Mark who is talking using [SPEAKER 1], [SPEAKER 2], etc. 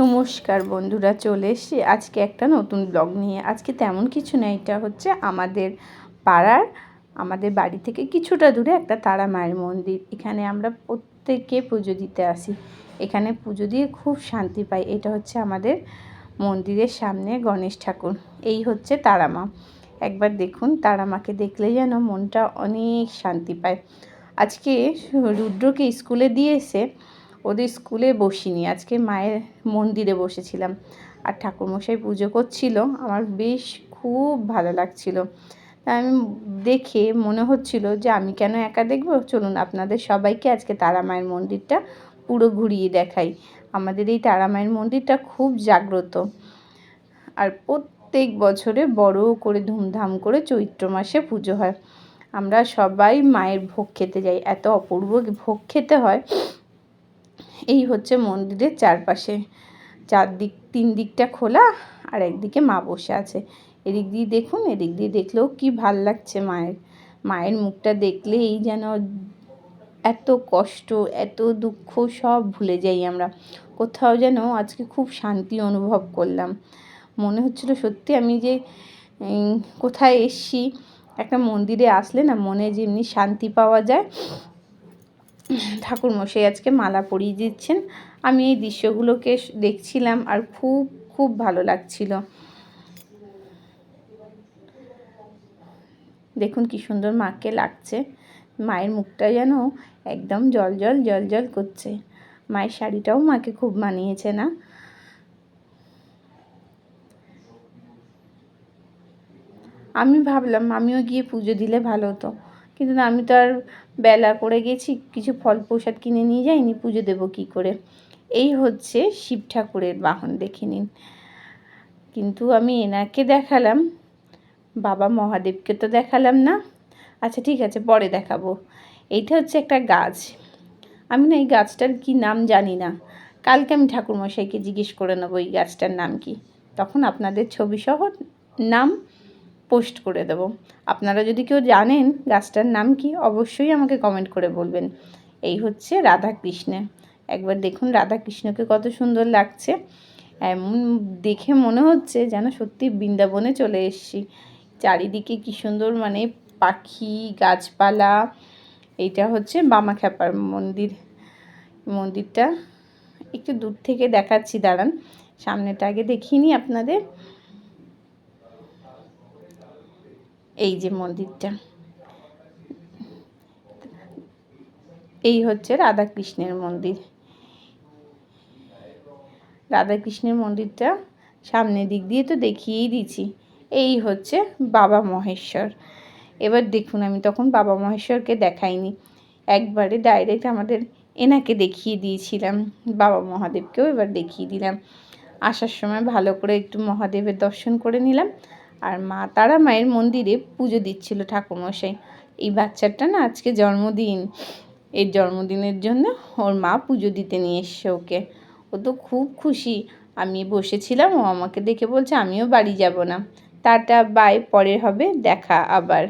[SPEAKER 1] নমস্কার বন্ধুরা, চলে এসেছি আজকে একটা নতুন ব্লগ নিয়ে। আজকে তেমন কিছু না, এটা হচ্ছে আমাদের পাড়ার, আমাদের বাড়ি থেকে কিছুটা দূরে একটা তারা মায়ের মন্দির। এখানে আমরা প্রত্যেকে পুজো দিতে আসি। এখানে পুজো দিয়ে খুব শান্তি পাই। এটা হচ্ছে আমাদের মন্দিরের সামনে গণেশ ঠাকুর। এই হচ্ছে তারা মা। একবার দেখুন, তারা মাকে দেখলে যেন মনটা অনেক শান্তি পায়। আজকে রুদ্রকে স্কুলে দিয়ে এসে ওদের স্কুলে বসিনি, আজকে মায়ের মন্দিরে বসেছিলাম। আর ঠাকুরমশাই পুজো করছিল, আমার বেশ খুব ভালো লাগছিল। তাই আমি দেখে মনে হচ্ছিল যে আমি কেন একা দেখবো, চলুন আপনাদের সবাইকে আজকে তারা মায়ের মন্দিরটা পুরো ঘুরিয়ে দেখাই। আমাদের এই তারা মায়ের মন্দিরটা খুব জাগ্রত, আর প্রত্যেক বছরে বড় করে ধুমধাম করে চৈত্র মাসে পুজো হয়। আমরা সবাই মায়ের ভোগ খেতে যাই, এত অপূর্ব ভোগ খেতে হয়। এই হচ্ছে মন্দিরের চারপাশে, চারদিক, তিন দিকটা খোলা, আর একদিকে মা বসে আছে। এদিক দিয়ে দেখুন, এদিক দিয়ে দেখলেও কি ভাল লাগছে। মায়ের মুখটা দেখলে এই যেন এত কষ্ট, এত দুঃখ সব ভুলে যাই আমরা। কোথাও যেন আজকে খুব শান্তি অনুভব করলাম। মনে হচ্ছিল সত্যি আমি যে কোথায় এসছি। একটা মন্দিরে আসলে না মনে যেমনি শান্তি পাওয়া যায়। ঠাকুরমশাই আজকে মালা পরিয়ে দিচ্ছেন। আমি এই দৃশ্যগুলোকে দেখছিলাম আর খুব খুব ভালো লাগছিল। দেখুন কি সুন্দর মাকে লাগছে। মায়ের মুখটা যেন একদম জল জল জল জল করছে। মায়ের শাড়িটাও মাকে খুব মানিয়েছে না? আমি ভাবলাম আমিও গিয়ে পুজো দিলে ভালো হতো, কিন্তু না, আমি তো আর বেলা করে গেছি, কিছু ফল প্রসাদ কিনে নিয়ে যাইনি, পুজো দেবো কী করে। এই হচ্ছে শিব ঠাকুরের বাহন, দেখে নিন। কিন্তু আমি এনাকে দেখালাম, বাবা মহাদেবকে তো দেখালাম না। আচ্ছা ঠিক আছে, পরে দেখাবো। এইটা হচ্ছে একটা গাছ। আমি না এই গাছটার কি নাম জানি না। কালকে আমি ঠাকুরমশাইকে জিজ্ঞেস করে নেবো এই গাছটার নাম কি, তখন আপনাদের ছবিসহ নাম পোস্ট করে দেব। আপনারা যদি কেউ জানেন গাছটার নাম কি, অবশ্যই আমাকে কমেন্ট করে বলবেন। এই হচ্ছে রাধাকৃষ্ণ। একবার দেখুন রাধাকৃষ্ণকে কত সুন্দর লাগছে। এমন দেখে মনে হচ্ছে যেন সত্যি বৃন্দাবনে চলে এসেছি। চারিদিকে কি সুন্দর, মানে পাখি, গাছপালা। এইটা হচ্ছে বামাখ্যাপার মন্দির। মন্দিরটা একটু দূর থেকে দেখাচ্ছি, দাঁড়ান, সামনেটা আগে দেখিয়ে নিই আপনাদের। এই যে মন্দিরটা, এই হচ্ছে রাধাকৃষ্ণের মন্দির। রাধাকৃষ্ণের মন্দিরটা সামনের দিক দিয়ে তো দেখিয়েই দিয়েছি। এই হচ্ছে বাবা মহেশ্বর। এবার দেখুন, আমি তখন বাবা মহেশ্বরকে দেখাইনি, একবারে ডাইরেক্ট আমাদের এনাকে দেখিয়ে দিয়েছিলাম। বাবা মহাদেবকেও এবার দেখিয়ে দিলাম। আসার সময় ভালো করে একটু মহাদেবের দর্শন করে নিলাম। আর মা তারা মায়ের মন্দিরে পুজো দিচ্ছিল ঠাকুরমশাই। এই বাচ্চাটা না আজকে জন্মদিন, এর জন্মদিনের জন্য ওর মা পুজো দিতে নিয়ে এসছে ওকে। ও তো খুব খুশি। আমি বসেছিলাম, ও আমাকে দেখে বলছে আমিও বাড়ি যাব না। টাটা, বাই, পরে হবে দেখা আবার।